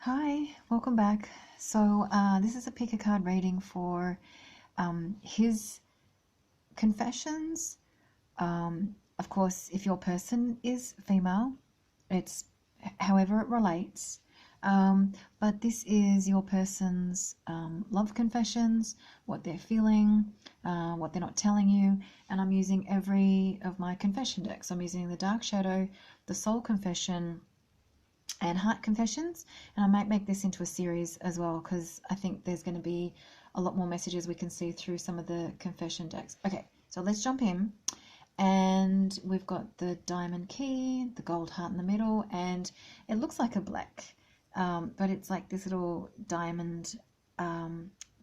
Hi, welcome back. So this is a pick a card reading for his confessions. Of course, if your person is female, it's however it relates. But this is your person's love confessions, what they're feeling, what they're not telling you. And I'm using every of my confession decks. I'm using the Dark Shadow, the Soul Confession, and Heart Confessions, and I might make this into a series as well because I think there's going to be a lot more messages we can see through some of the confession decks. Okay, so let's jump in, and we've got the diamond key, the gold heart in the middle, and it looks like a black, but it's like this little diamond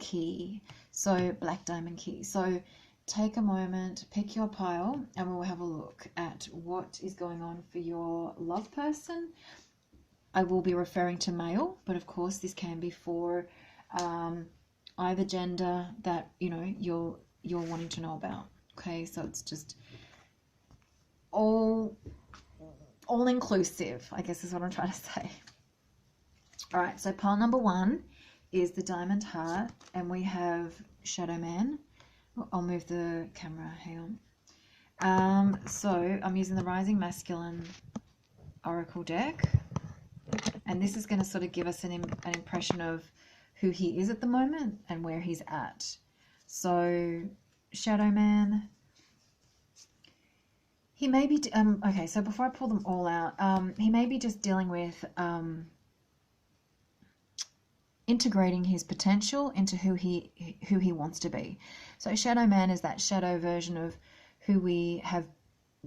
key, so black diamond key. So take a moment, pick your pile, and we'll have a look at what is going on for your love person. I will be referring to male, but of course this can be for either gender that you're wanting to know about. Okay, so it's just all inclusive, I guess is what I'm trying to say. All right, so pile number 1 is the diamond heart, and we have Shadow Man. I'll move the camera. Hang on. So I'm using the Rising Masculine Oracle deck. And this is going to sort of give us an impression of who he is at the moment and where he's at. So, Shadow Man, he may be, okay, so before I pull them all out, he may be just dealing with integrating his potential into who he wants to be. So, Shadow Man is that shadow version of who we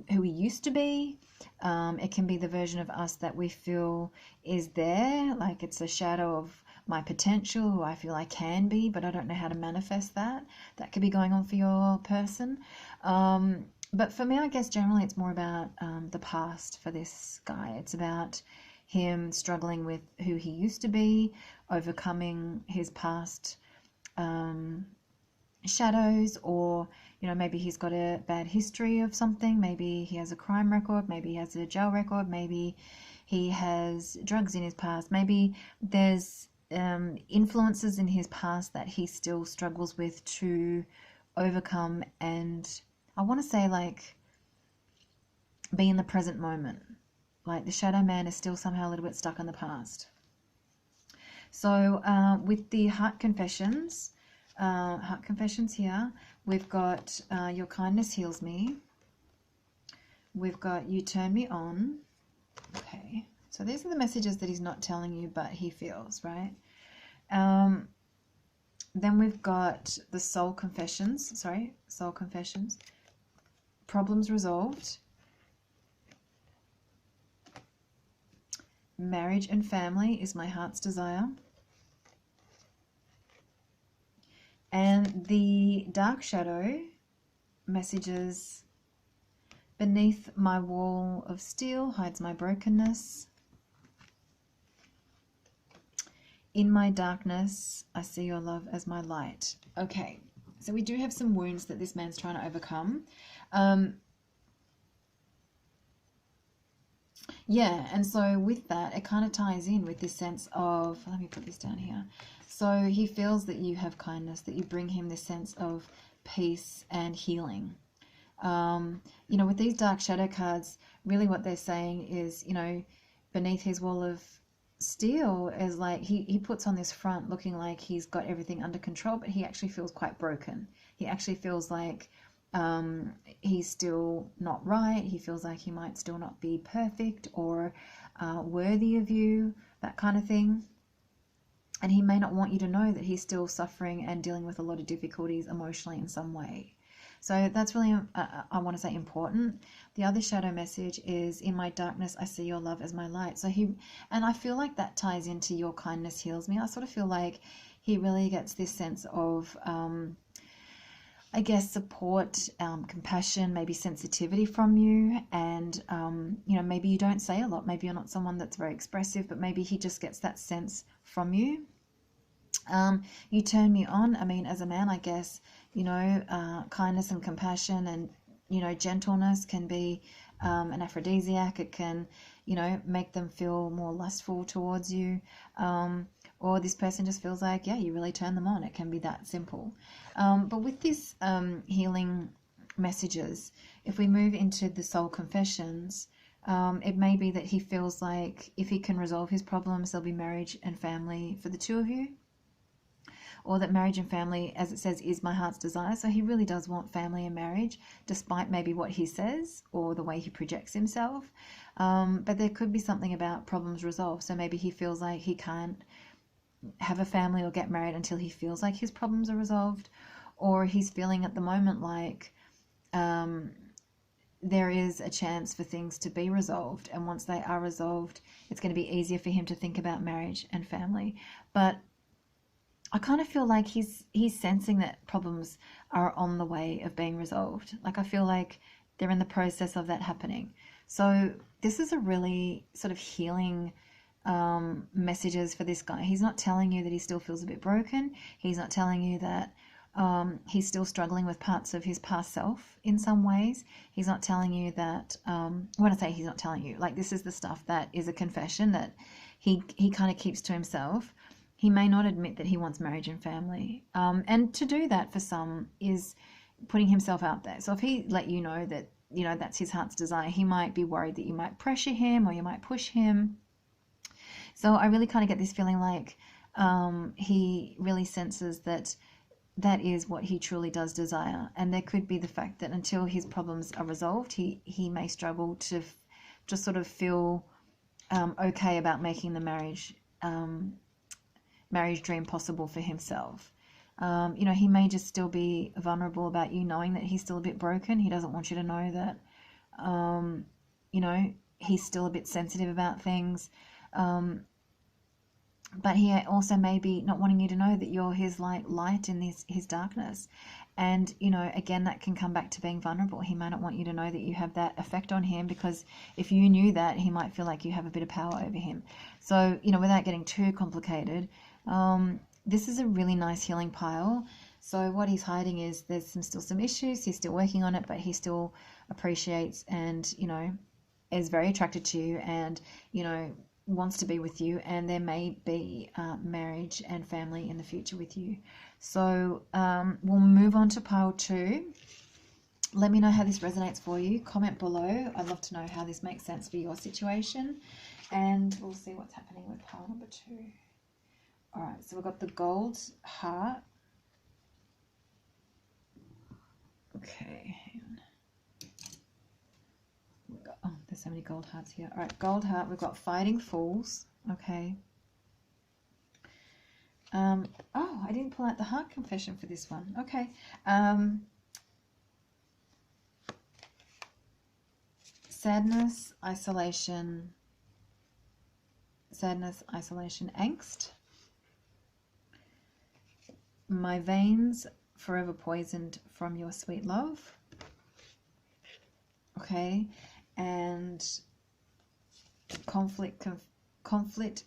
used to be. It can be the version of us that we feel is there, like it's a shadow of my potential, who I feel I can be, but I don't know how to manifest that. That could be going on for your person. But for me, I guess generally it's more about the past for this guy. It's about him struggling with who he used to be, overcoming his past shadows, or maybe he's got a bad history of something. Maybe he has a crime record, maybe he has a jail record, maybe he has drugs in his past, maybe there's influences in his past that he still struggles with to overcome, and I want to say like be in the present moment. Like the Shadow Man is still somehow a little bit stuck in the past. So with the Heart Confessions, here, we've got Your Kindness Heals Me. We've got You Turn Me On. Okay, so these are the messages that he's not telling you, but he feels, right? Then we've got the Soul Confessions. Problems Resolved. Marriage and Family is My Heart's Desire. And the Dark Shadow messages, Beneath my wall of steel hides my brokenness. In my darkness, I see your love as my light. Okay, so we do have some wounds that this man's trying to overcome. Yeah, and so with that, it kind of ties in with this sense of, let me put this down here. So he feels that you have kindness, that you bring him this sense of peace and healing. With these Dark Shadow cards, really what they're saying is, beneath his wall of steel is like he puts on this front looking like he's got everything under control, but he actually feels quite broken. He actually feels like he's still not right. He feels like he might still not be perfect or worthy of you, that kind of thing. And he may not want you to know that he's still suffering and dealing with a lot of difficulties emotionally in some way. So that's really, I want to say, important. The other shadow message is, in my darkness, I see your love as my light. So and I feel like that ties into Your Kindness Heals Me. I sort of feel like he really gets this sense of, I guess, support, compassion, maybe sensitivity from you. And, maybe you don't say a lot. Maybe you're not someone that's very expressive, but maybe he just gets that sense from you. You turn me on. I mean, as a man, I guess, kindness and compassion and, gentleness can be an aphrodisiac. It can, you know, make them feel more lustful towards you. Or this person just feels like, yeah, you really turn them on. It can be that simple. But with this healing messages, if we move into the soul confessions, it may be that he feels like if he can resolve his problems, there'll be marriage and family for the two of you. Or that marriage and family, as it says, is my heart's desire. So he really does want family and marriage, despite maybe what he says or the way he projects himself. But there could be something about problems resolved. So maybe he feels like he can't have a family or get married until he feels like his problems are resolved. Or he's feeling at the moment like there is a chance for things to be resolved. And once they are resolved, it's going to be easier for him to think about marriage and family. But I kind of feel like he's sensing that problems are on the way of being resolved. Like I feel like they're in the process of that happening. So this is a really sort of healing messages for this guy. He's not telling you that he still feels a bit broken. He's not telling you that he's still struggling with parts of his past self in some ways. He's not telling you that, when I say he's not telling you, like this is the stuff that is a confession that he kind of keeps to himself. He may not admit that he wants marriage and family. And to do that for some is putting himself out there. So if he let you know that, you know, that's his heart's desire, he might be worried that you might pressure him or you might push him. So I really kind of get this feeling like he really senses that that is what he truly does desire. And there could be the fact that until his problems are resolved, he may struggle to just sort of feel okay about making the marriage dream possible for himself. You know, he may just still be vulnerable about you knowing that he's still a bit broken. He doesn't want you to know that, you know, he's still a bit sensitive about things. But he also may be not wanting you to know that you're his light in his darkness. And, you know, again, that can come back to being vulnerable. He may not want you to know that you have that effect on him, because if you knew that, he might feel like you have a bit of power over him. So, you know, without getting too complicated, this is a really nice healing pile. So what he's hiding is there's still some issues. He's still working on it, but he still appreciates and, you know, is very attracted to you and, you know, wants to be with you, and there may be marriage and family in the future with you. So we'll move on to pile 2. Let me know how this resonates for you. Comment below. I'd love to know how this makes sense for your situation, and we'll see what's happening with pile number 2. All right, so we've got the gold heart. Okay, hang on. Oh, there's so many gold hearts here. All right, gold heart, we've got fighting fools. Okay. Oh, I didn't pull out the heart confession for this one. Okay. Sadness, isolation, angst. My veins forever poisoned from your sweet love. Okay. And conflict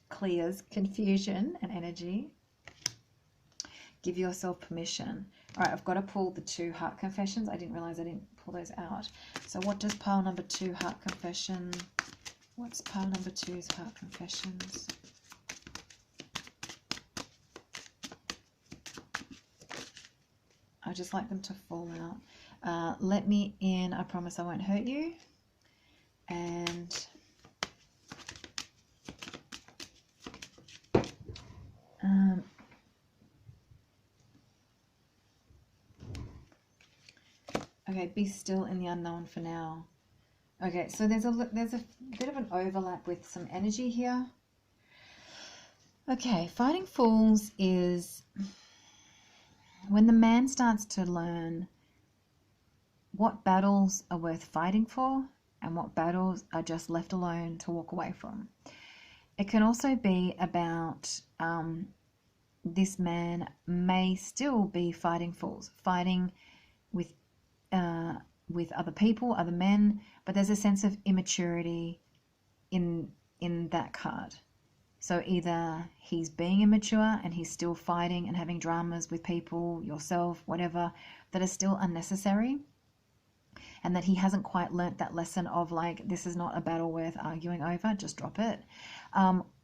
clears confusion and energy. Give yourself permission. All right, I've got to pull the 2 heart confessions. I didn't realize I didn't pull those out. So what does pile number 2 heart confession? What's pile number 2's heart confessions? I just like them to fall out. Let me in. I promise I won't hurt you. And okay, be still in the unknown for now. Okay, so there's a bit of an overlap with some energy here. Okay, fighting fools is when the man starts to learn what battles are worth fighting for and what battles are just left alone to walk away from. It can also be about this man may still be fighting fools, fighting with other people, other men, but there's a sense of immaturity in that card. So either he's being immature and he's still fighting and having dramas with people, yourself, whatever, that are still unnecessary. and that he hasn't quite learnt that lesson of like, this is not a battle worth arguing over, just drop it.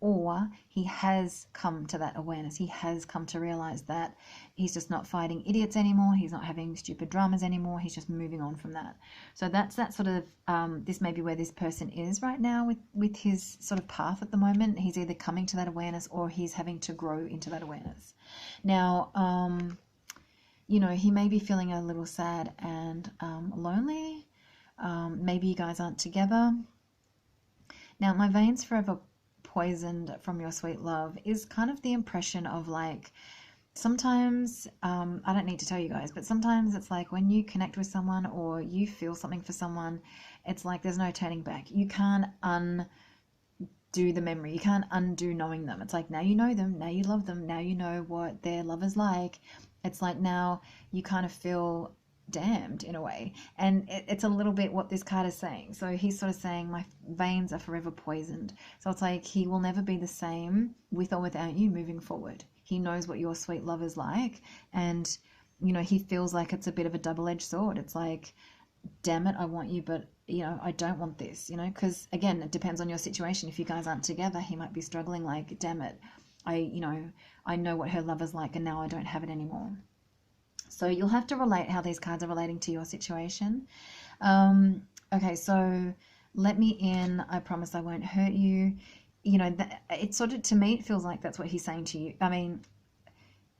Or he has come to that awareness. He has come to realize that he's just not fighting idiots anymore. He's not having stupid dramas anymore. He's just moving on from that. So that's that sort of, this may be where this person is right now with his sort of path at the moment. He's either coming to that awareness or he's having to grow into that awareness. Now, you know, he may be feeling a little sad and lonely. Maybe you guys aren't together. Now, my veins forever poisoned from your sweet love is kind of the impression of like, sometimes, I don't need to tell you guys, but sometimes it's like when you connect with someone or you feel something for someone, it's like there's no turning back. You can't undo the memory. You can't undo knowing them. It's like now you know them, now you love them, now you know what their love is like. It's like now you kind of feel damned in a way. And it's a little bit what this card is saying. So he's sort of saying my veins are forever poisoned. So it's like he will never be the same with or without you moving forward. He knows what your sweet love is like. And, you know, he feels like it's a bit of a double-edged sword. It's like, damn it, I want you, but, you know, I don't want this, you know, because, again, it depends on your situation. If you guys aren't together, he might be struggling like, damn it, I know what her love is like and now I don't have it anymore. So you'll have to relate how these cards are relating to your situation. Okay, so let me in. I promise I won't hurt you. You know, it's sort of, to me, it feels like that's what he's saying to you. I mean,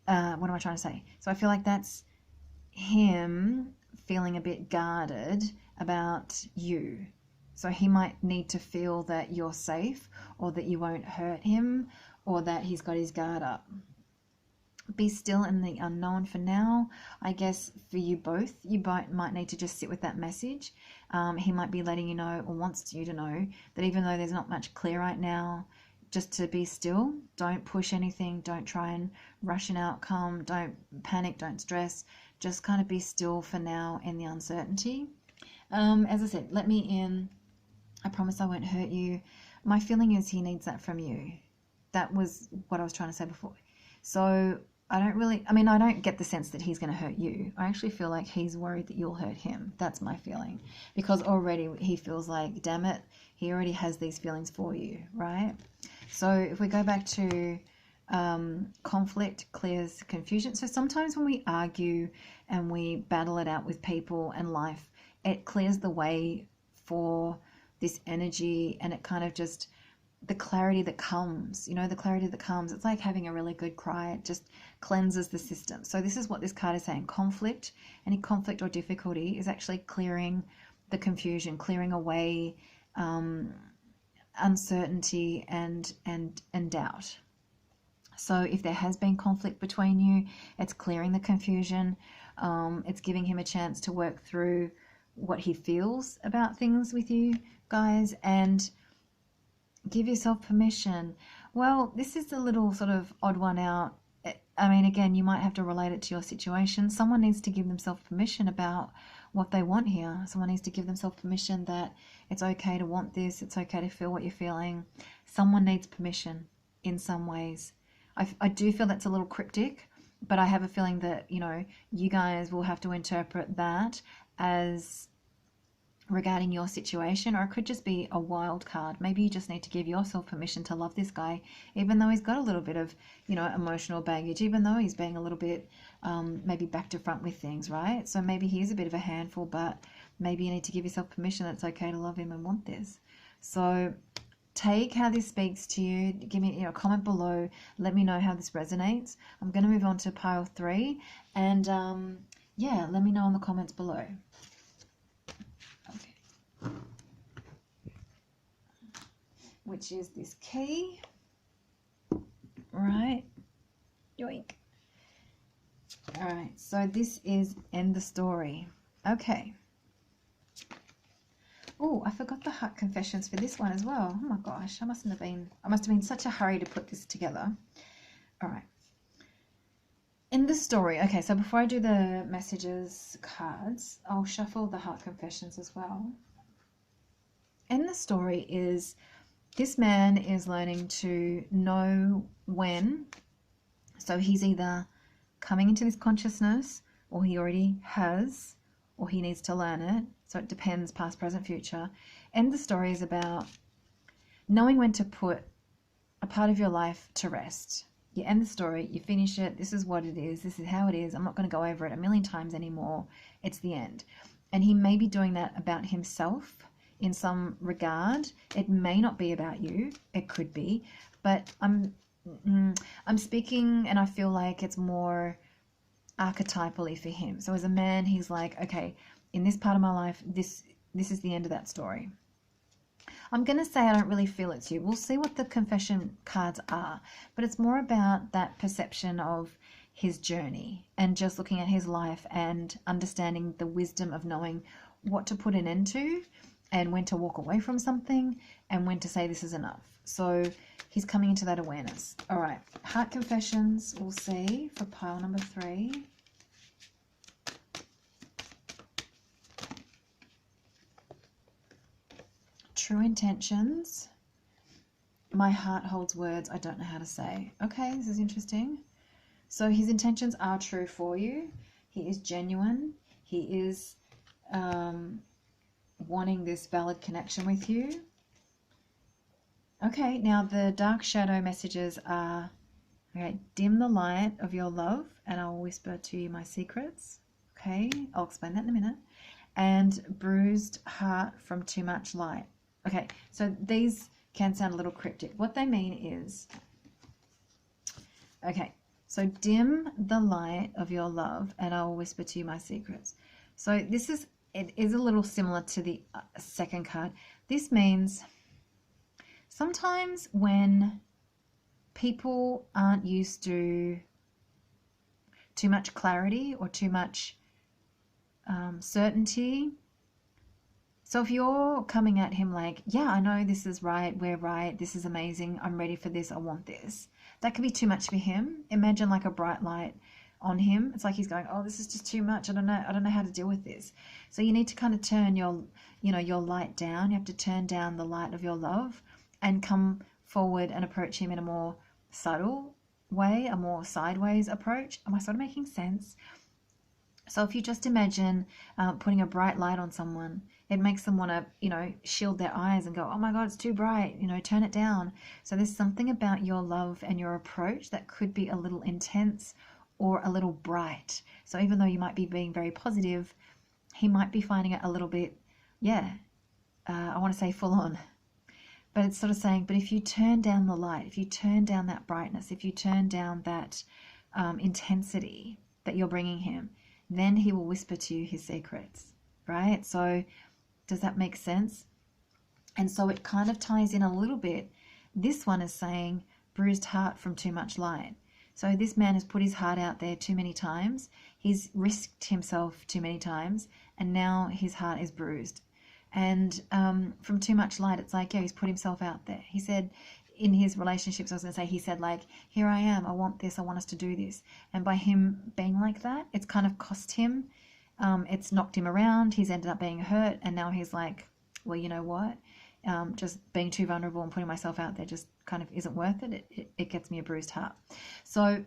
what am I trying to say? So I feel like that's him feeling a bit guarded about you. So he might need to feel that you're safe or that you won't hurt him or that he's got his guard up. Be still in the unknown for now. I guess for you both, you might need to just sit with that message. He might be letting you know or wants you to know that even though there's not much clear right now, just to be still. Don't push anything. Don't try and rush an outcome. Don't panic. Don't stress. Just kind of be still for now in the uncertainty. As I said, let me in. I promise I won't hurt you. My feeling is he needs that from you. That was what I was trying to say before. So I don't get the sense that he's going to hurt you. I actually feel like he's worried that you'll hurt him. That's my feeling. Because already he feels like, damn it, he already has these feelings for you, right? So if we go back to conflict clears confusion. So sometimes when we argue and we battle it out with people and life, it clears the way for this energy, and it kind of just, the clarity that comes, it's like having a really good cry. It just cleanses the system. So this is what this card is saying. Conflict, any conflict or difficulty is actually clearing the confusion, clearing away uncertainty and doubt. So if there has been conflict between you, it's clearing the confusion. It's giving him a chance to work through what he feels about things with you guys, and give yourself permission. Well, this is a little sort of odd one out. I mean, again, you might have to relate it to your situation. Someone needs to give themselves permission about what they want here. Someone needs to give themselves permission that it's okay to want this. It's okay to feel what you're feeling. Someone needs permission in some ways. I do feel that's a little cryptic, but I have a feeling that, you know, you guys will have to interpret that as regarding your situation, or it could just be a wild card. Maybe you just need to give yourself permission to love this guy, even though he's got a little bit of, you know, emotional baggage, even though he's being a little bit maybe back to front with things, right? So maybe he is a bit of a handful, but maybe you need to give yourself permission that it's okay to love him and want this. So take how this speaks to you. Give me, a comment below. Let me know how this resonates. I'm going to move on to pile 3, and yeah, let me know in the comments below. Which is this key, right? Yoink. All right, so this is end the story. Okay. Oh, I forgot the heart confessions for this one as well. Oh my gosh, I must have been in such a hurry to put this together. All right. In the story, okay, so before I do the messages cards, I'll shuffle the heart confessions as well. In the story is, this man is learning to know when, so he's either coming into this consciousness, or he already has, or he needs to learn it. So it depends, past, present, future. End the story is about knowing when to put a part of your life to rest. You end the story, you finish it, this is what it is, this is how it is, I'm not going to go over it a million times anymore, it's the end. And he may be doing that about himself in some regard. It may not be about you, it could be, but I'm speaking, and I feel like it's more archetypally for him. So as a man, he's like, okay, in this part of my life, this is the end of that story. I'm going to say I don't really feel it's you. We'll see what the confession cards are, but it's more about that perception of his journey and just looking at his life and understanding the wisdom of knowing what to put an end to and when to walk away from something and when to say this is enough. So he's coming into that awareness. All right, heart confessions, we'll see for pile number 3. True intentions. My heart holds words I don't know how to say. Okay, this is interesting. So his intentions are true for you. He is genuine. He is wanting this valid connection with you. Okay, now the dark shadow messages are, okay, dim the light of your love and I'll whisper to you my secrets. Okay, I'll explain that in a minute. And bruised heart from too much light. Okay, so these can sound a little cryptic. What they mean is, okay, so dim the light of your love and I will whisper to you my secrets. So it is a little similar to the second card. This means sometimes when people aren't used to too much clarity or too much certainty. So if you're coming at him like, yeah, I know this is right, we're right, this is amazing, I'm ready for this, I want this. That could be too much for him. Imagine like a bright light on him. It's like he's going, oh, this is just too much. I don't know how to deal with this. So you need to kind of turn your light down. You have to turn down the light of your love and come forward and approach him in a more subtle way, a more sideways approach. Am I sort of making sense? So if you just imagine putting a bright light on someone, it makes them want to, shield their eyes and go, oh my God, it's too bright, turn it down. So there's something about your love and your approach that could be a little intense or a little bright. So even though you might be being very positive, he might be finding it a little bit, I want to say full on. But it's sort of saying, but if you turn down the light, if you turn down that brightness, if you turn down that intensity that you're bringing him, then he will whisper to you his secrets, right? So does that make sense? And so it kind of ties in a little bit. This one is saying bruised heart from too much light. So this man has put his heart out there too many times. He's risked himself too many times, and now his heart is bruised. And from too much light, it's like, he's put himself out there. He said in his relationships, he said like, here I am, I want this, I want us to do this. And by him being like that, it's kind of cost him. It's knocked him around. He's ended up being hurt. And now he's like, well, you know what? Just being too vulnerable and putting myself out there just kind of isn't worth it. It gets me a bruised heart. So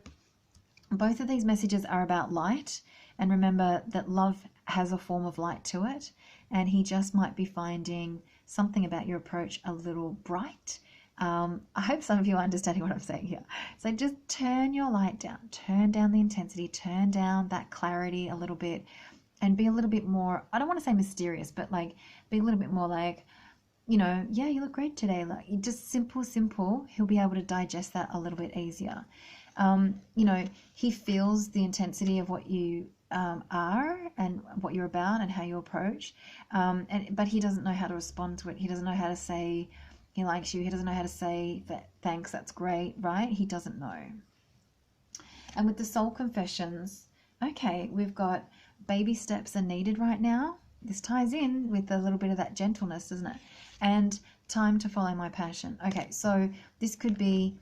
both of these messages are about light. And remember that love has a form of light to it. And he just might be finding something about your approach a little bright. I hope some of you are understanding what I'm saying here. So just turn your light down. Turn down the intensity. Turn down that clarity a little bit. And be a little bit more, I don't want to say mysterious, but like be a little bit more like, you look great today. Like just simple. He'll be able to digest that a little bit easier. He feels the intensity of what you are and what you're about and how you approach. But he doesn't know how to respond to it. He doesn't know how to say he likes you. He doesn't know how to say that, thanks, that's great, right? He doesn't know. And with the soul confessions, okay, we've got baby steps are needed right now. This ties in with a little bit of that gentleness, doesn't it? And time to follow my passion. Okay, so this could be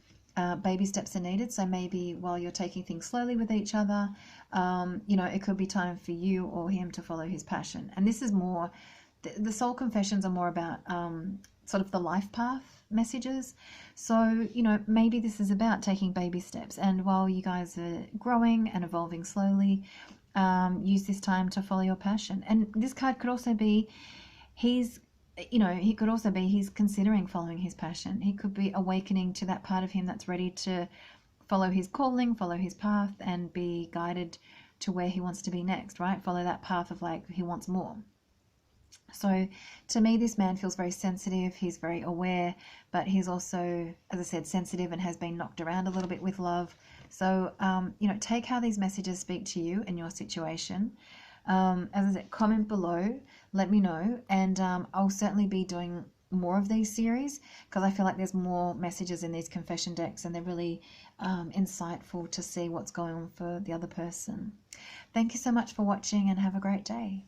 baby steps are needed. So maybe while you're taking things slowly with each other, it could be time for you or him to follow his passion. And this is more, the soul confessions are more about sort of the life path messages. So, maybe this is about taking baby steps. And while you guys are growing and evolving slowly, use this time to follow your passion. And this card could also be he's considering following his passion. He could be awakening to that part of him that's ready to follow his calling, follow his path, and be guided to where he wants to be next, right? Follow that path of like, he wants more. So to me, this man feels very sensitive. He's very aware, but he's also, as I said, sensitive and has been knocked around a little bit with love. So, take how these messages speak to you in your situation. As I said, comment below, let me know, and I'll certainly be doing more of these series because I feel like there's more messages in these confession decks, and they're really insightful to see what's going on for the other person. Thank you so much for watching, and have a great day.